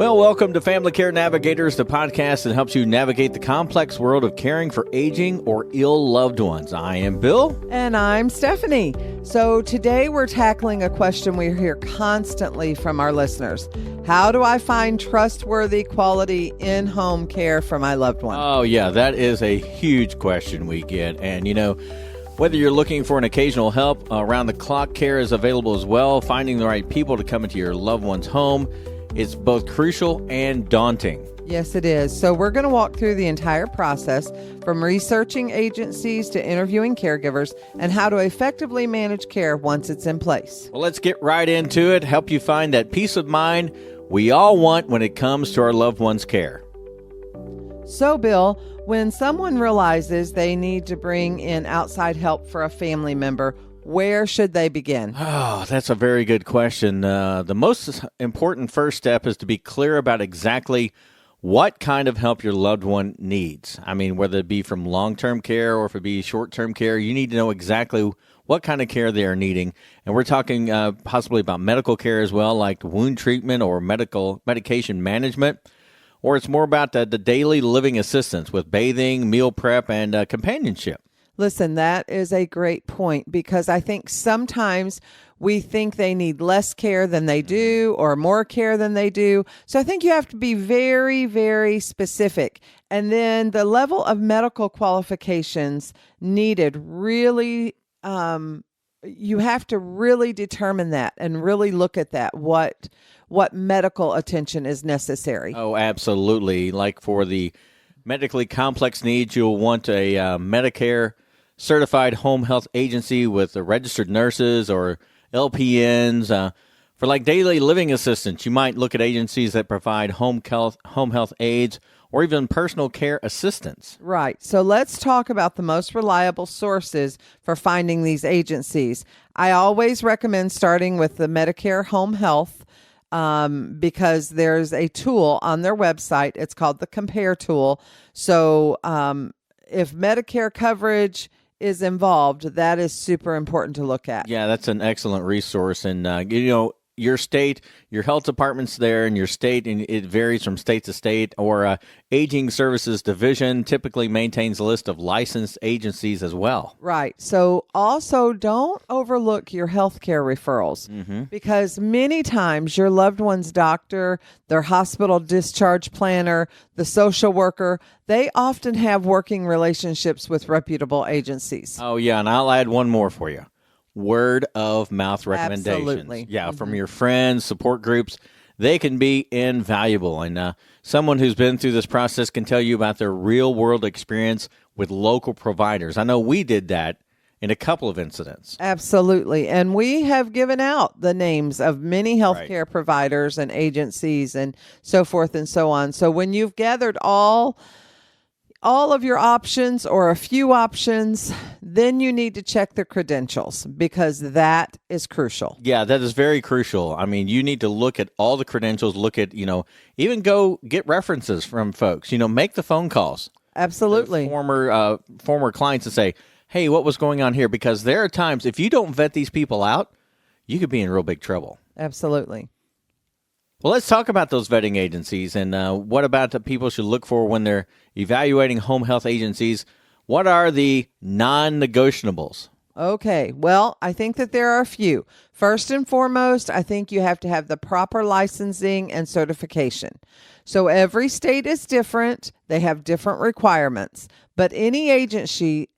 Well, welcome to Family Care Navigators, the podcast that helps you navigate the complex world of caring for aging or ill loved ones. I am Bill. And I'm Stephanie. So today we're tackling a question we hear constantly from our listeners. How do I find trustworthy, quality in-home care for my loved one? Oh, yeah, that is a huge question we get. And, whether you're looking for an occasional help, around-the-clock care is available as well. Finding the right people to come into your loved one's home is both crucial and daunting. Yes, it is. So we're going to walk through the entire process, from researching agencies to interviewing caregivers, and how to effectively manage care once it's in place. Well, let's get right into it. Help you find that peace of mind we all want when it comes to our loved one's care. So, Bill, when someone realizes they need to bring in outside help for a family member, where should they begin? Oh, that's a very good question. The most important first step is to be clear about exactly what kind of help your loved one needs. I mean, whether it be from long-term care or if it be short-term care, you need to know exactly what kind of care they are needing. And we're talking possibly about medical care as well, like wound treatment or medication management. Or it's more about the daily living assistance with bathing, meal prep, and companionship. Listen, that is a great point, because I think sometimes we think they need less care than they do or more care than they do. So I think you have to be very, very specific. And then the level of medical qualifications needed really, you have to really determine that and really look at that, what medical attention is necessary. Oh, absolutely. Like for the medically complex needs, you'll want a Medicare certified home health agency with registered nurses or LPNs. For like daily living assistance, you might look at agencies that provide home health aides or even personal care assistance. Right. So let's talk about the most reliable sources for finding these agencies. I always recommend starting with the Medicare Home Health, because there's a tool on their website. It's called the Compare tool. So if Medicare coverage is involved, that is super important to look at. Yeah, that's an excellent resource. And, your state, your health department's there in your state, and it varies from state to state, or Aging Services Division typically maintains a list of licensed agencies as well. Right. So also don't overlook your healthcare referrals, because many times your loved one's doctor, their hospital discharge planner, the social worker, they often have working relationships with reputable agencies. Oh, yeah, and I'll add one more for you. Word of mouth recommendations. Absolutely. Yeah, from your friends, support groups, they can be invaluable. And someone who's been through this process can tell you about their real world experience with local providers. I know we did that in a couple of incidents. Absolutely. And we have given out the names of many healthcare providers and agencies and so forth and so on. So when you've gathered all of your options or a few options, then you need to check the credentials, because that is crucial. Yeah, that is very crucial. I mean, you need to look at all the credentials, look at, even go get references from folks, make the phone calls. Absolutely. Former clients and say, hey, what was going on here? Because there are times, if you don't vet these people out, you could be in real big trouble. Absolutely. Well, let's talk about those vetting agencies, and what about the people should look for when they're evaluating home health agencies. What are the non-negotiables? Okay, well, I think that there are a few. First and foremost, I think you have to have the proper licensing and certification. So every state is different. They have different requirements, but any agency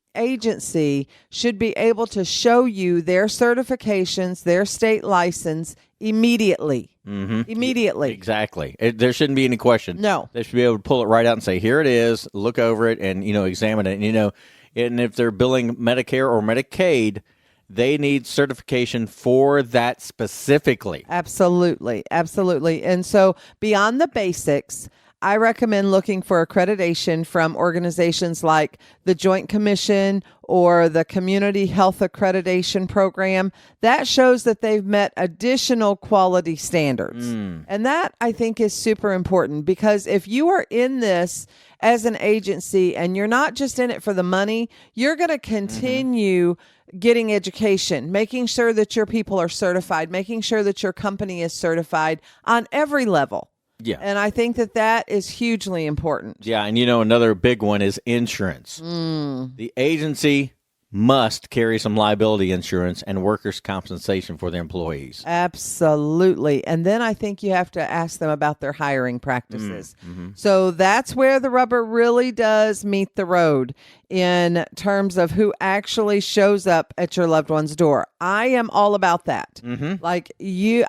should be able to show you their certifications, their state license immediately. Immediately. Exactly. There shouldn't be any question. No. They should be able to pull it right out and say, here it is, look over it, and, examine it. And if they're billing Medicare or Medicaid, they need certification for that specifically. Absolutely. Absolutely. And so beyond the basics, I recommend looking for accreditation from organizations like the Joint Commission or the Community Health Accreditation Program. That shows that they've met additional quality standards. And that, I think, is super important, because if you are in this as an agency and you're not just in it for the money, you're going to continue getting education, making sure that your people are certified, making sure that your company is certified on every level. Yeah. And I think that that is hugely important. Yeah, and another big one is insurance. The agency must carry some liability insurance and workers' compensation for their employees. Absolutely. And then I think you have to ask them about their hiring practices. So that's where the rubber really does meet the road in terms of who actually shows up at your loved one's door. I am all about that. Like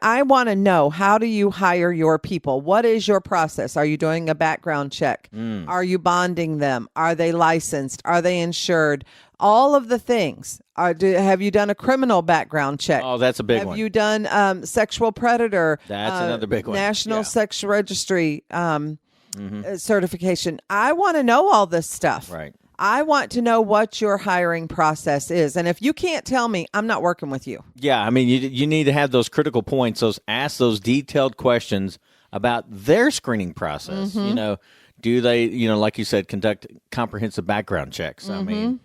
I want to know, how do you hire your people? What is your process? Are you doing a background check? Are you bonding them? Are they licensed? Are they insured? All of the things. Have you done a criminal background check? Oh, that's a big one. Have you done sexual predator? That's another big one. National Sex Registry certification. I want to know all this stuff. Right. I want to know what your hiring process is. And if you can't tell me, I'm not working with you. Yeah, I mean, you need to have those critical points, ask those detailed questions about their screening process. Do they, like you said, conduct comprehensive background checks? I mean,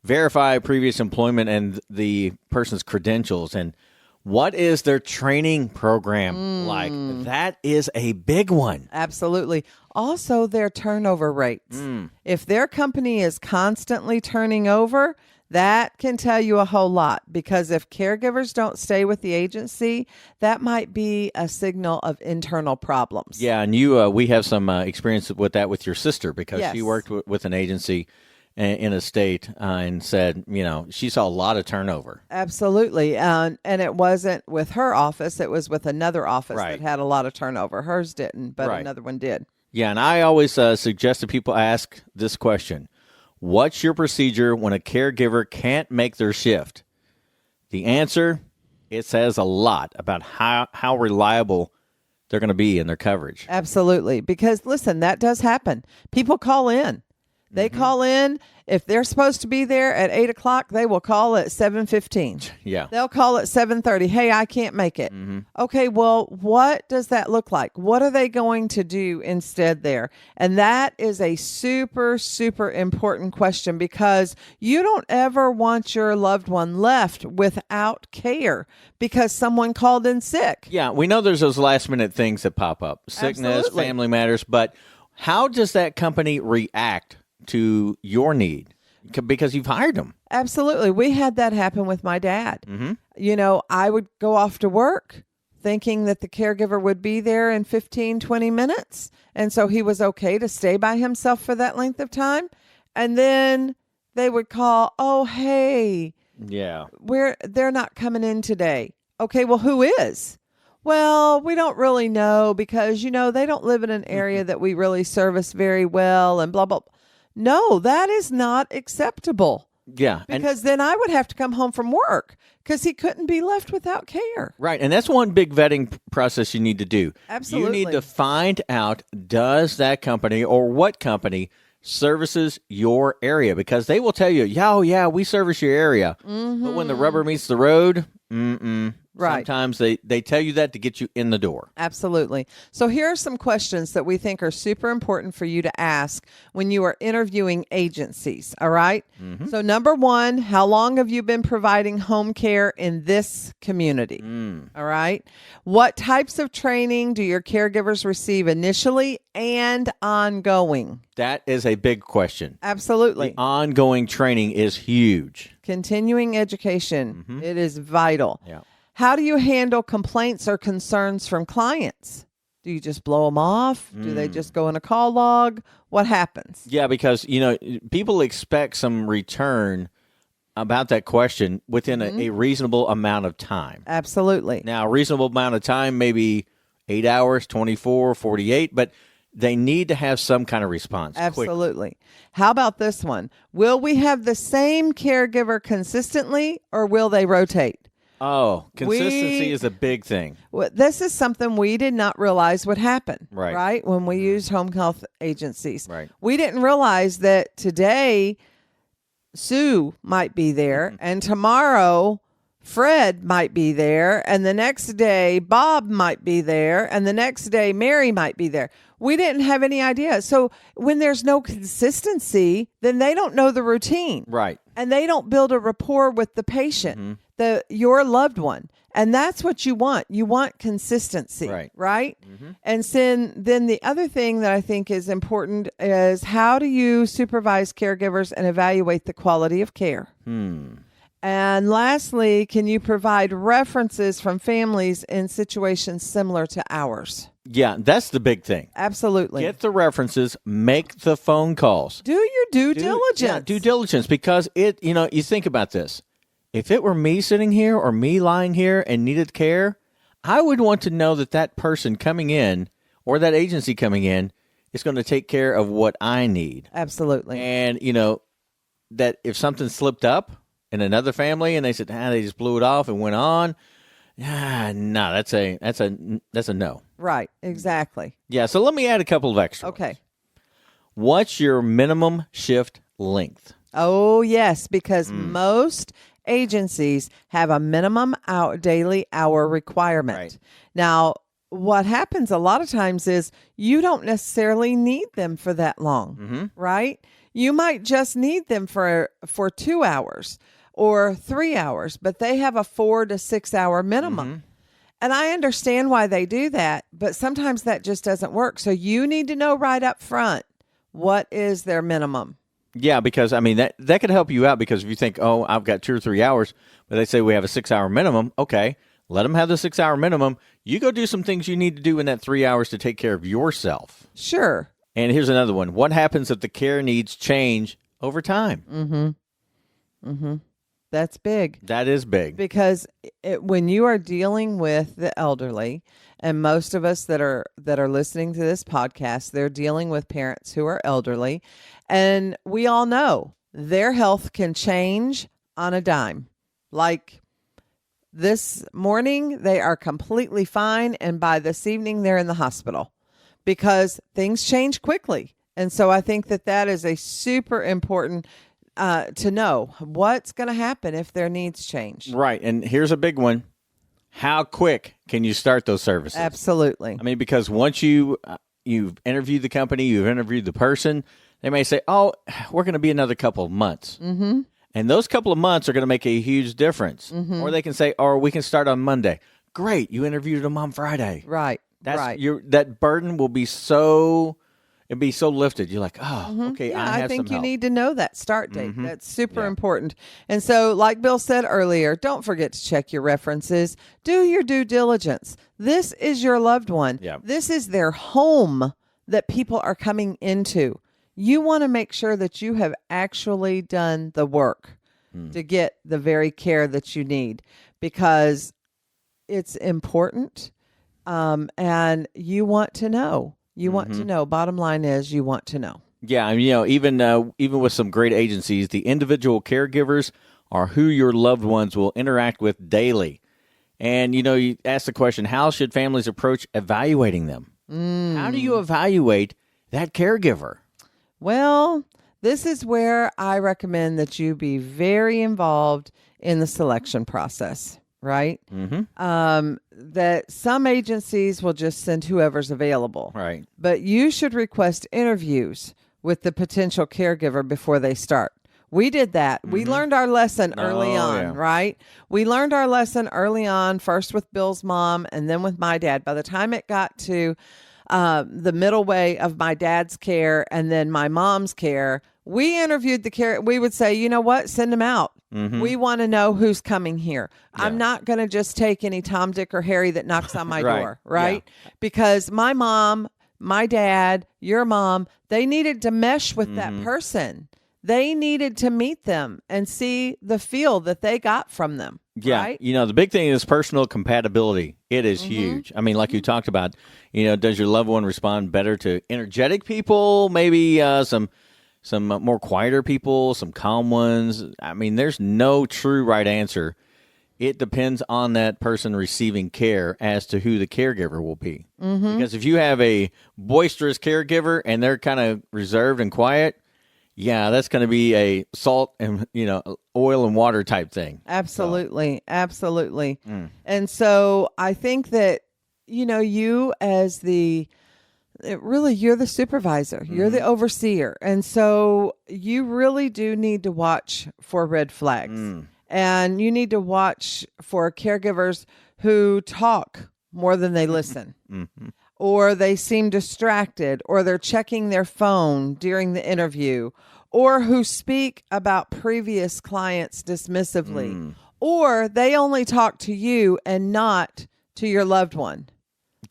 verify previous employment and the person's credentials, and what is their training program like? That is a big one. Absolutely. Also, their turnover rates. If their company is constantly turning over, that can tell you a whole lot, because if caregivers don't stay with the agency, that might be a signal of internal problems. Yeah, and we have some experience with that with your sister, because she worked with an agency in a state and said, she saw a lot of turnover. Absolutely. And it wasn't with her office. It was with another office Right. that had a lot of turnover. Hers didn't, but Right. another one did. Yeah, and I always suggest that people ask this question. What's your procedure when a caregiver can't make their shift? The answer, it says a lot about how reliable they're going to be in their coverage. Absolutely. Because, listen, that does happen. People call in. They call in. If they're supposed to be there at 8 o'clock, they will call at 7:15. Yeah. They'll call at 7:30. Hey, I can't make it. Okay, well, what does that look like? What are they going to do instead there? And that is a super, super important question, because you don't ever want your loved one left without care because someone called in sick. Yeah, we know there's those last minute things that pop up. Sickness, Absolutely. family matters, but how does that company react to your need? Because you've hired them. Absolutely. We had that happen with my dad. I would go off to work thinking that the caregiver would be there in 15, 20 minutes. And so he was okay to stay by himself for that length of time. And then they would call, oh, hey, Yeah. they're not coming in today. Okay, well, who is? Well, we don't really know because, they don't live in an area that we really service very well and blah, blah. No, that is not acceptable. Yeah. Because then I would have to come home from work because he couldn't be left without care. Right. And that's one big vetting process you need to do. Absolutely. You need to find out, does that company or what company services your area? Because they will tell you, yeah, we service your area. But when the rubber meets the road, Right. Sometimes they tell you that to get you in the door. Absolutely. So here are some questions that we think are super important for you to ask when you are interviewing agencies. All right. So number one, how long have you been providing home care in this community? All right. What types of training do your caregivers receive initially and ongoing? That is a big question. Absolutely. The ongoing training is huge. Continuing education. It is vital. Yeah. How do you handle complaints or concerns from clients? Do you just blow them off? Do they just go in a call log? What happens? Yeah, because, people expect some return about that question within a reasonable amount of time. Absolutely. Now, a reasonable amount of time, maybe 8 hours, 24, 48, but they need to have some kind of response. Absolutely. How about this one? Will we have the same caregiver consistently, or will they rotate? Oh, consistency is a big thing. Well, this is something we did not realize would happen. Right. When we used home health agencies. Right. We didn't realize that today Sue might be there and tomorrow Fred might be there and the next day Bob might be there and the next day Mary might be there. We didn't have any idea. So when there's no consistency, then they don't know the routine. Right. And they don't build a rapport with the patient, your loved one. And that's what you want. You want consistency, right? And then the other thing that I think is important is, how do you supervise caregivers and evaluate the quality of care? And lastly, can you provide references from families in situations similar to ours? Yeah, that's the big thing. Absolutely. Get the references, make the phone calls. Do your due diligence. Yeah, due diligence, because you think about this. If it were me sitting here or me lying here and needed care, I would want to know that that person coming in or that agency coming in is going to take care of what I need. Absolutely. And, that if something slipped up in another family and they said, they just blew it off and went on, no, that's a no. Right, exactly. Yeah, so let me add a couple of extra Okay. ones. What's your minimum shift length? Oh, yes, because most agencies have a minimum daily hour requirement. Right. Now, what happens a lot of times is you don't necessarily need them for that long, right? You might just need them for 2 hours or 3 hours, but they have a 4 to 6 hour minimum. And I understand why they do that, but sometimes that just doesn't work. So you need to know right up front, what is their minimum? Yeah, because, that could help you out, because if you think, I've got 2 or 3 hours, but they say we have a 6 hour minimum, okay, let them have the 6 hour minimum. You go do some things you need to do in that 3 hours to take care of yourself. Sure. And here's another one. What happens if the care needs change over time? That's big. That is big. Because when you are dealing with the elderly, and most of us that are listening to this podcast, they're dealing with parents who are elderly, and we all know their health can change on a dime. Like this morning, they are completely fine, and by this evening, they're in the hospital because things change quickly. And so I think that is a super important to know what's going to happen if their needs change. Right. And here's a big one. How quick can you start those services? Absolutely. Because once you've interviewed the company, you've interviewed the person, they may say, we're going to be another couple of months. And those couple of months are going to make a huge difference. Or they can say, we can start on Monday. Great. You interviewed them on Friday. Right. That burden will be so lifted. You're like, okay, Yeah, I have think some you help. need to know that start date. That's super important. And so, like Bill said earlier, don't forget to check your references. Do your due diligence. This is your loved one. Yeah. This is their home that people are coming into. You want to make sure that you have actually done the work to get the very care that you need, because it's important. And you want to know. You want to know. Bottom line is, you want to know. Yeah, even with some great agencies, the individual caregivers are who your loved ones will interact with daily. And, you ask the question, how should families approach evaluating them? How do you evaluate that caregiver? Well, this is where I recommend that you be very involved in the selection process, right? That some agencies will just send whoever's available. Right. But you should request interviews with the potential caregiver before they start. We did that. We learned our lesson early on, right? We learned our lesson early on, first with Bill's mom and then with my dad. By the time it got to the middle way of my dad's care and then my mom's care, we interviewed the care. We would say, you know what? Send them out. We want to know who's coming here. Yeah. I'm not going to just take any Tom, Dick, or Harry that knocks on my door, right? Yeah. Because my mom, my dad, your mom, they needed to mesh with that person. They needed to meet them and see the feel that they got from them. Yeah. Right? The big thing is personal compatibility. It is huge. Like you talked about, does your loved one respond better to energetic people? Maybe some more quieter people, some calm ones. There's no true right answer. It depends on that person receiving care as to who the caregiver will be. Because if you have a boisterous caregiver and they're kind of reserved and quiet, yeah, that's going to be a salt and, oil and water type thing. Absolutely. Absolutely. And so I think that, you as the You're the supervisor, you're the overseer. And so you really do need to watch for red flags. And you need to watch for caregivers who talk more than they listen, or they seem distracted, or they're checking their phone during the interview, or who speak about previous clients dismissively, or they only talk to you and not to your loved one.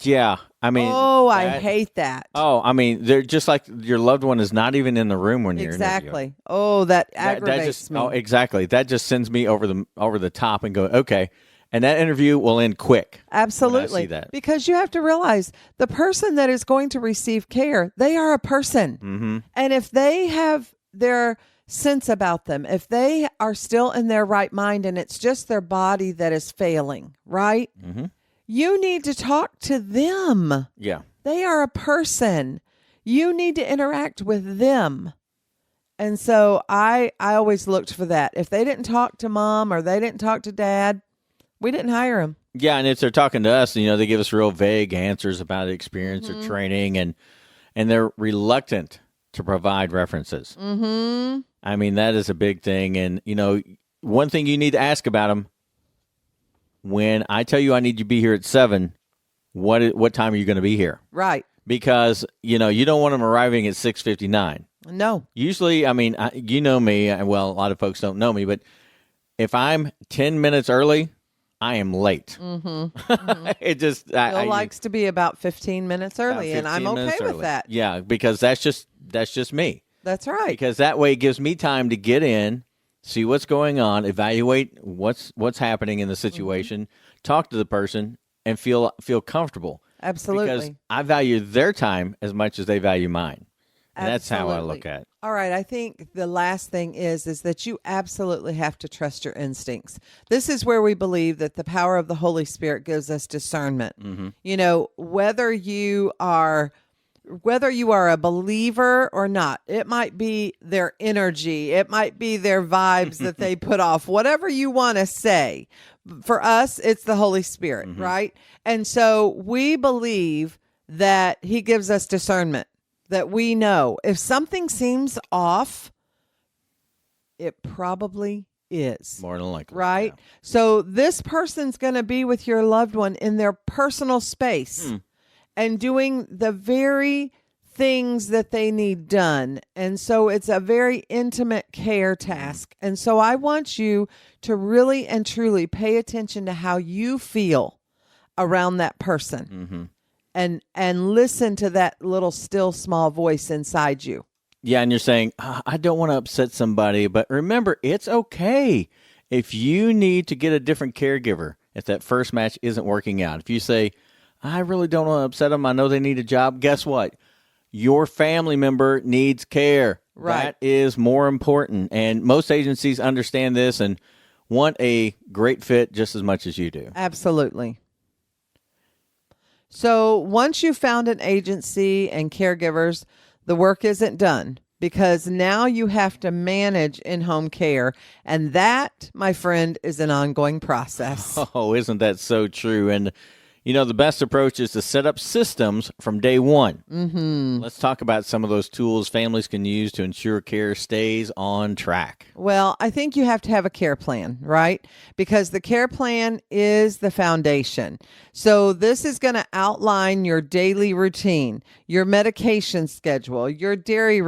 Yeah, I mean, I hate that. Oh, I mean, they're just like your loved one is not even in the room when you're Exactly. interviewing. Oh, that aggravates me. Oh, exactly. That just sends me over the top and go, okay. And that interview will end quick. Absolutely. I see that. Because you have to realize the person that is going to receive care, they are a person. And if they have their sense about them, if they are still in their right mind and it's just their body that is failing, right? You need to talk to them. Yeah. They are a person. You need to interact with them. And so I always looked for that. If they didn't talk to mom or they didn't talk to dad, we didn't hire them. Yeah, and if they're talking to us, they give us real vague answers about experience or training, and they're reluctant to provide references. I mean, that is a big thing. And, one thing you need to ask about them, when I tell you I need you to be here at 7, what time are you going to be here? Right. Because, you don't want them arriving at 6:59. No. Usually, I mean, you know me. Well, a lot of folks don't know me, but if I'm 10 minutes early, I am late. It just Bill likes to be about 15 minutes early, and I'm okay with that. Yeah, because that's just me. That's right. Because that way it gives me time to get in, see what's going on, evaluate what's happening in the situation, talk to the person, and feel comfortable. Absolutely. Because I value their time as much as they value mine. And that's how I look at it. All right. I think the last thing is that you absolutely have to trust your instincts. This is where we believe that the power of the Holy Spirit gives us discernment. Whether you are a believer or not, it might be their energy, it might be their vibes that they put off, whatever you want to say. For us, it's the Holy Spirit, right? And so we believe that he gives us discernment, that we know if something seems off, it probably is. More than likely. Right? Yeah. So this person's going to be with your loved one in their personal space and doing the very things that they need done. And so it's a very intimate care task. And so I want you to really and truly pay attention to how you feel around that person. And listen to that little still small voice inside you. Yeah, and you're saying, I don't want to upset somebody, but remember, it's okay if you need to get a different caregiver if that first match isn't working out. If you say, I really don't want to upset them, I know they need a job, guess what? Your family member needs care. Right. That is more important. And most agencies understand this and want a great fit just as much as you do. Absolutely. So once you've found an agency and caregivers, the work isn't done because now you have to manage in-home care. And that, my friend, is an ongoing process. Oh, isn't that so true? And, the best approach is to set up systems from day one. Let's talk about some of those tools families can use to ensure care stays on track. Well, I think you have to have a care plan, right? Because the care plan is the foundation. So this is going to outline your daily routine, your medication schedule, your dietary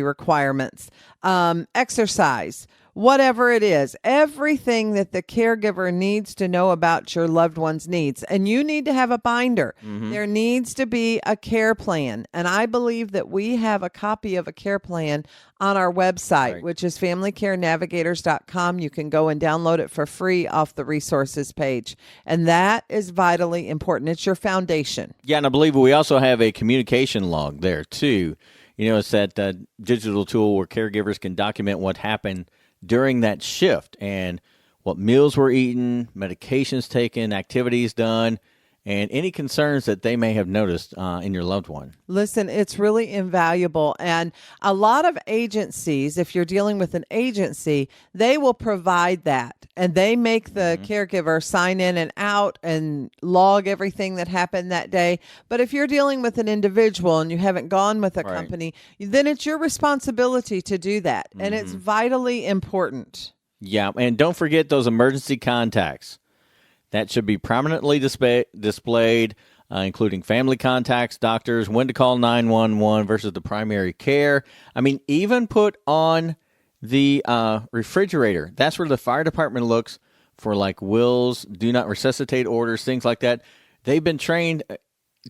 requirements, exercise, whatever it is, everything that the caregiver needs to know about your loved one's needs. And you need to have a binder. There needs to be a care plan. And I believe that we have a copy of a care plan on our website, which is familycarenavigators.com. You can go and download it for free off the resources page. And that is vitally important. It's your foundation. Yeah, and I believe we also have a communication log there, too. It's that digital tool where caregivers can document what happened during that shift and what meals were eaten, medications taken, activities done, and any concerns that they may have noticed in your loved one. Listen, it's really invaluable. And a lot of agencies, if you're dealing with an agency, they will provide that. And they make the caregiver sign in and out and log everything that happened that day. But if you're dealing with an individual and you haven't gone with a Right. company, then it's your responsibility to do that. And it's vitally important. Yeah, and don't forget those emergency contacts. That should be prominently displayed, including family contacts, doctors, when to call 911 versus the primary care. I mean, even put on the refrigerator. That's where the fire department looks for like wills, do not resuscitate orders, things like that. They've been trained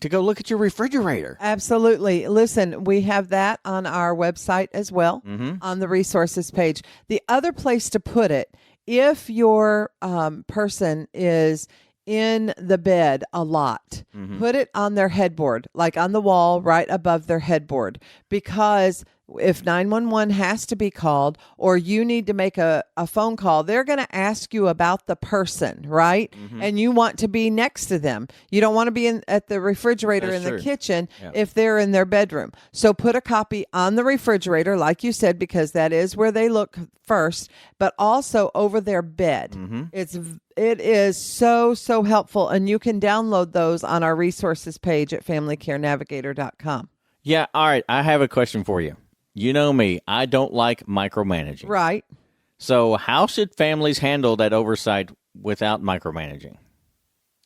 to go look at your refrigerator. Absolutely. Listen, we have that on our website as well, on the resources page. The other place to put it, if your person is in the bed a lot, put it on their headboard, like on the wall right above their headboard, because if 911 has to be called or you need to make a phone call, they're going to ask you about the person, right? And you want to be next to them. You don't want to be at the refrigerator That's in true. the kitchen Yeah. if they're in their bedroom. So put a copy on the refrigerator, like you said, because that is where they look first, but also over their bed. It is so helpful, and you can download those on our resources page at familycarenavigator.com. Yeah, all right. I have a question for you. You know me. I don't like micromanaging. Right. So how should families handle that oversight without micromanaging?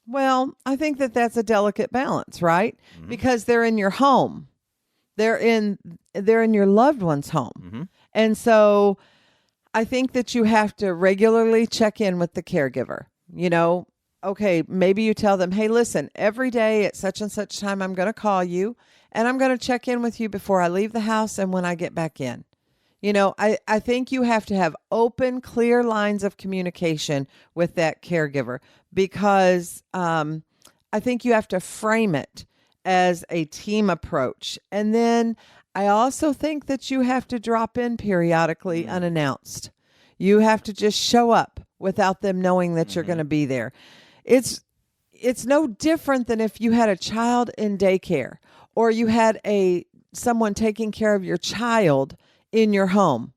Well, I think that that's a delicate balance, right? Because they're in your home. They're in your loved one's home. And so I think that you have to regularly check in with the caregiver. You know, okay, maybe you tell them, hey, listen, every day at such and such time, I'm going to call you and I'm going to check in with you before I leave the house and when I get back in. You know, I think you have to have open, clear lines of communication with that caregiver, because I think you have to frame it as a team approach. And then I also think that you have to drop in periodically unannounced. You have to just show up without them knowing that you're going to be there. It's no different than if you had a child in daycare or you had someone taking care of your child in your home.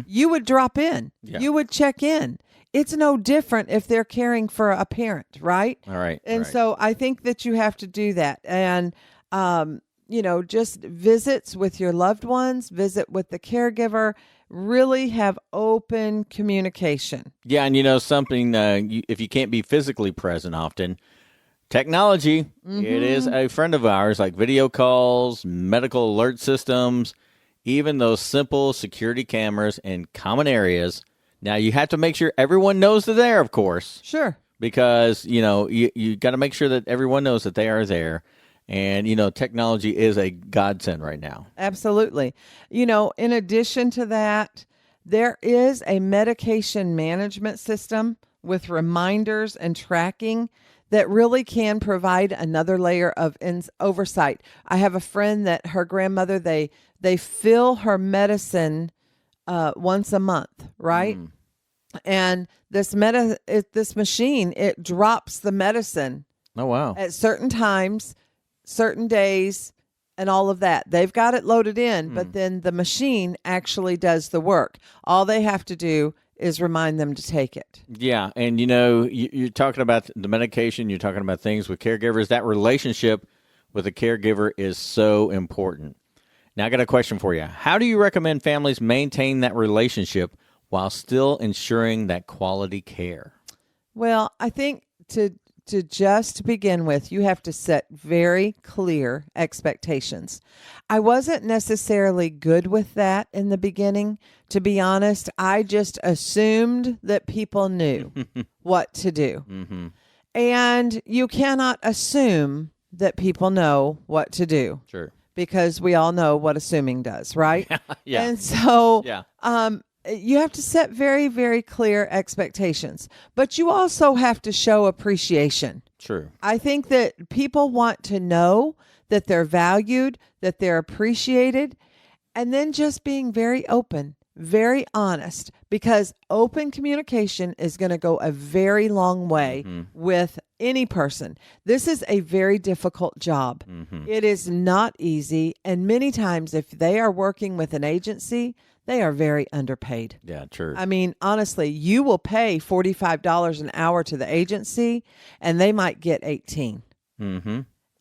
You would drop in. Yeah. You would check in. It's no different if they're caring for a parent, right? All right. And right. so I think that you have to do that. And, you know, just visits with your loved ones, visit with the caregiver, really have open communication. Yeah, and you know something, if you can't be physically present often, technology, it is a friend of ours, like video calls, medical alert systems, even those simple security cameras in common areas. Now, you have to make sure everyone knows they're there, of course, Sure. because, you know, you got to make sure that everyone knows that they are there. And, you know, technology is a godsend right now. Absolutely. You know, in addition to that, there is a medication management system with reminders and tracking that really can provide another layer of oversight. I have a friend that her grandmother, they fill her medicine once a month, right? And this machine, it drops the medicine Oh, wow. at certain times, certain days, and all of that. They've got it loaded in, but then the machine actually does the work. All they have to do is remind them to take it. Yeah, and you know, you're talking about the medication, you're talking about things with caregivers. That relationship with a caregiver is so important. Now, I got a question for you. How do you recommend families maintain that relationship while still ensuring that quality care? Well, I think to just begin with, you have to set very clear expectations. I wasn't necessarily good with that in the beginning. To be honest, I just assumed that people knew what to do. And you cannot assume that people know what to do. Sure. Because we all know what assuming does, right? Yeah. And so Yeah. you have to set very, very clear expectations, but you also have to show appreciation. True. I think that people want to know that they're valued, that they're appreciated, and then just being very open very honest, because open communication is going to go a very long way with any person. This is a very difficult job. It is not easy. And many times, if they are working with an agency, they are very underpaid. Yeah, true. I mean, honestly, you will pay $45 an hour to the agency and they might get 18.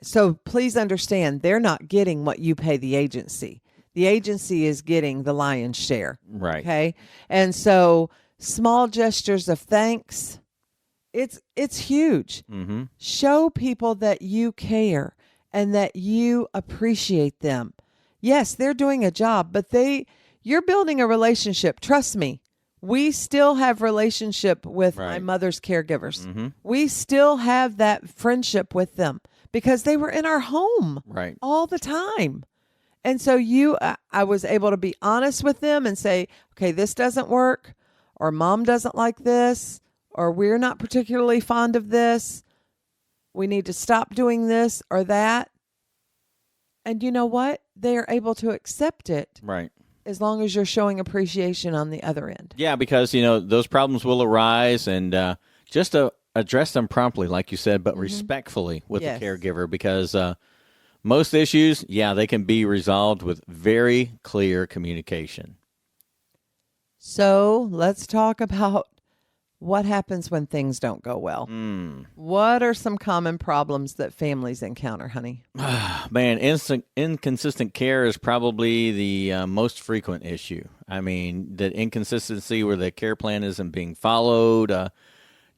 So please understand, they're not getting what you pay the agency. The agency is getting the lion's share. Right. Okay. And so small gestures of thanks, it's huge. Show people that you care and that you appreciate them. Yes, they're doing a job, but you're building a relationship. Trust me. We still have relationship with my mother's caregivers. We still have that friendship with them because they were in our home all the time. And so I was able to be honest with them and say, okay, this doesn't work, or mom doesn't like this, or we're not particularly fond of this. We need to stop doing this or that. And you know what? They are able to accept it. Right. As long as you're showing appreciation on the other end. Yeah, because, those problems will arise, and just to address them promptly, like you said, but respectfully with the caregiver, because most issues, they can be resolved with very clear communication. So let's talk about what happens when things don't go well. What are some common problems that families encounter, honey? Man, inconsistent care is probably the most frequent issue. I mean, the inconsistency where the care plan isn't being followed,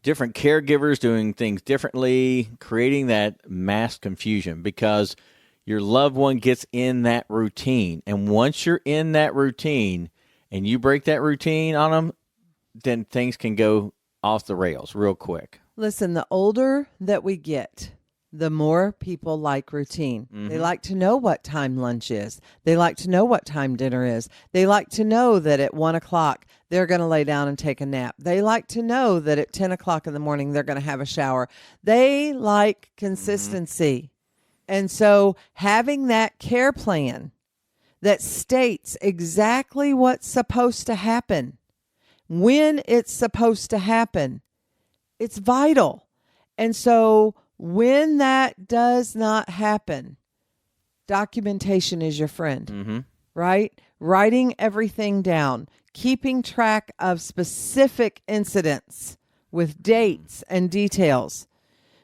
different caregivers doing things differently, creating that mass confusion because your loved one gets in that routine. And once you're in that routine and you break that routine on them, then things can go off the rails real quick. Listen, the older that we get, the more people like routine. They like to know what time lunch is. They like to know what time dinner is. They like to know that at 1 o'clock they're going to lay down and take a nap. They like to know that at 10 o'clock in the morning they're going to have a shower. They like consistency. And so having that care plan that states exactly what's supposed to happen, when it's supposed to happen, it's vital. And so when that does not happen, documentation is your friend, right? Writing everything down, keeping track of specific incidents with dates and details.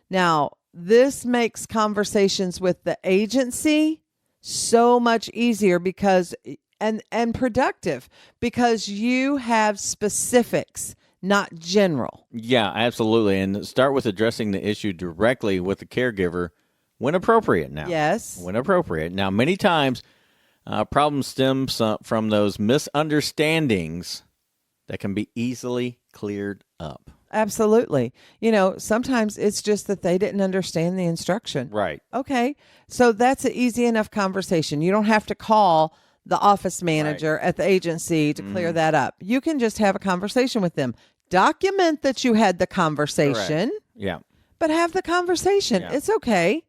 Now, this makes conversations with the agency so much easier because and productive because you have specifics, not general. Yeah, absolutely. And start with addressing the issue directly with the caregiver when appropriate now. Yes. When appropriate. Now, many times problems stem from those misunderstandings that can be easily cleared up. Absolutely. Sometimes it's just that they didn't understand the instruction. Right. Okay. So that's an easy enough conversation. You don't have to call the office manager at the agency to clear that up. You can just have a conversation with them. Document that you had the conversation. Correct. Yeah. But have the conversation. Yeah. It's okay.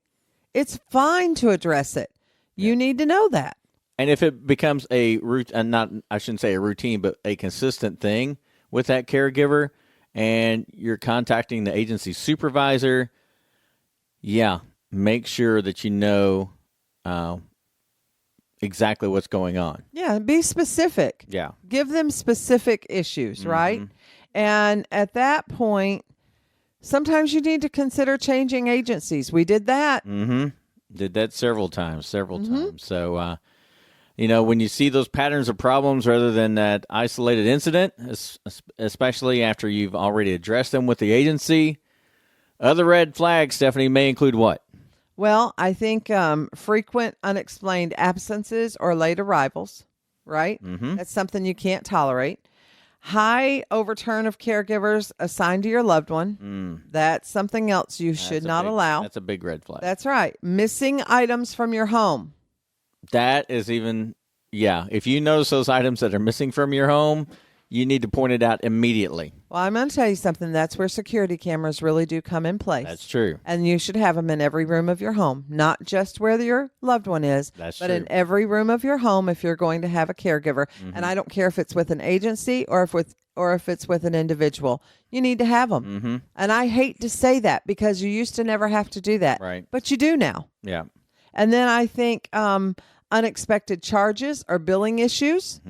It's fine to address it. You need to know that. And if it becomes I shouldn't say a routine, but a consistent thing with that caregiver, and you're contacting the agency supervisor, make sure that you know exactly what's going on. Yeah, be specific. Yeah. Give them specific issues, right? And at that point, sometimes you need to consider changing agencies. We did that. Did that several times. So, when you see those patterns of problems rather than that isolated incident, especially after you've already addressed them with the agency, other red flags, Stephanie, may include what? Well, I think frequent unexplained absences or late arrivals, right? That's something you can't tolerate. High overturn of caregivers assigned to your loved one. That's something else you should not allow. That's a big red flag. That's right. Missing items from your home. That is even, if you notice those items that are missing from your home, you need to point it out immediately. Well, I'm going to tell you something. That's where security cameras really do come in place. That's true. And you should have them in every room of your home, not just where your loved one is, That's but true. in every room of your home if you're going to have a caregiver. And I don't care if it's with an agency or if it's with an individual. You need to have them. And I hate to say that because you used to never have to do that. Right. But you do now. Yeah. And then I think unexpected charges or billing issues.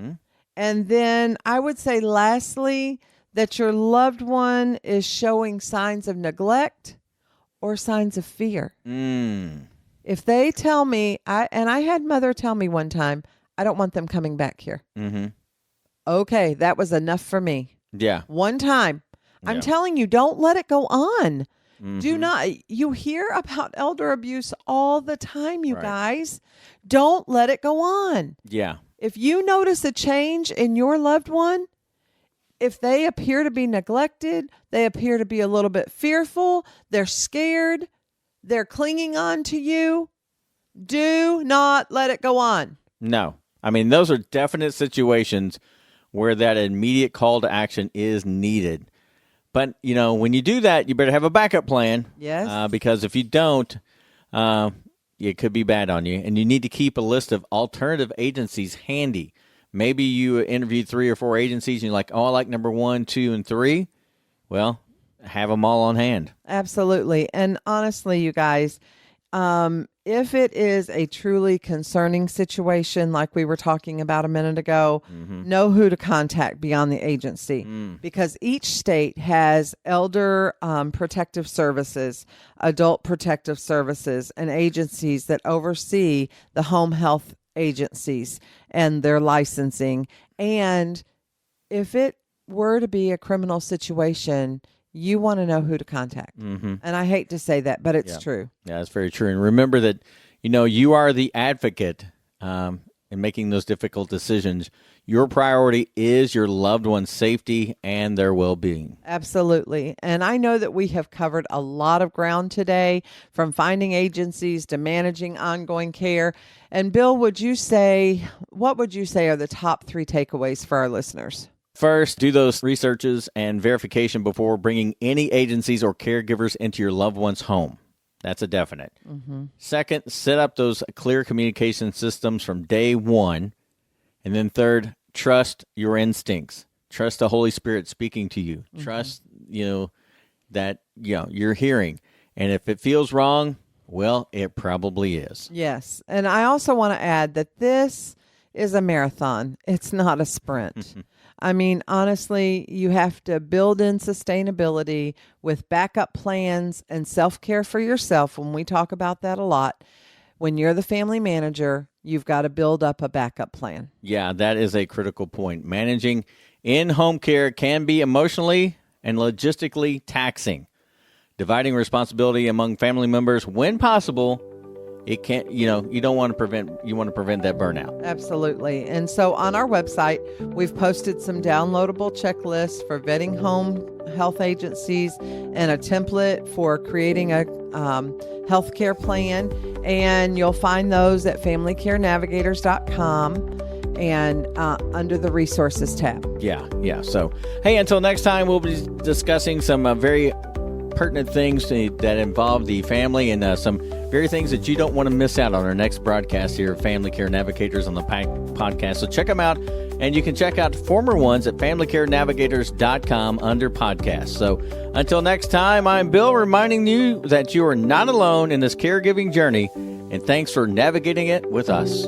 And then I would say lastly, that your loved one is showing signs of neglect or signs of fear. If they tell me, I had mother tell me one time, I don't want them coming back here. Okay, that was enough for me. Yeah. One time. I'm telling you, don't let it go on. Do not, you hear about elder abuse all the time, you guys. Don't let it go on. Yeah. If you notice a change in your loved one, if they appear to be neglected, they appear to be a little bit fearful, they're scared, they're clinging on to you, do not let it go on. No. I mean, those are definite situations where that immediate call to action is needed. But, when you do that, you better have a backup plan. Yes. Because if you don't, it could be bad on you. And you need to keep a list of alternative agencies handy. Maybe you interviewed 3 or 4 agencies and you're like, I like number 1, 2, and 3. Well, have them all on hand. Absolutely. And honestly, you guys, if it is a truly concerning situation, like we were talking about a minute ago, know who to contact beyond the agency because each state has elder protective services, adult protective services, and agencies that oversee the home health agencies and their licensing. And if it were to be a criminal situation, you want to know who to contact. And I hate to say that, but it's true. Yeah, that's very true. And remember that, you are the advocate in making those difficult decisions. Your priority is your loved one's safety and their well-being. Absolutely. And I know that we have covered a lot of ground today, from finding agencies to managing ongoing care. And Bill, what would you say are the top 3 takeaways for our listeners? First, do those researches and verification before bringing any agencies or caregivers into your loved one's home. That's a definite. Second, set up those clear communication systems from day one. And then third, trust your instincts. Trust the Holy Spirit speaking to you. Trust, that, you're hearing. And if it feels wrong, well, it probably is. Yes. And I also want to add that this is a marathon. It's not a sprint. I mean, honestly, you have to build in sustainability with backup plans and self-care for yourself. When we talk about that a lot, when you're the family manager, you've got to build up a backup plan. Yeah, that is a critical point. Managing in-home care can be emotionally and logistically taxing. Dividing responsibility among family members when possible, it can't, you want to prevent that burnout. Absolutely. And so on our website, we've posted some downloadable checklists for vetting home health agencies and a template for creating a healthcare plan. And you'll find those at familycarenavigators.com and under the resources tab. Yeah. So, hey, until next time, we'll be discussing some very pertinent things that involve the family and some very things that you don't want to miss out on our next broadcast here at Family Care Navigators on the podcast. So check them out, and you can check out former ones at familycarenavigators.com under podcasts. So until next time, I'm Bill, reminding you that you are not alone in this caregiving journey, and thanks for navigating it with us.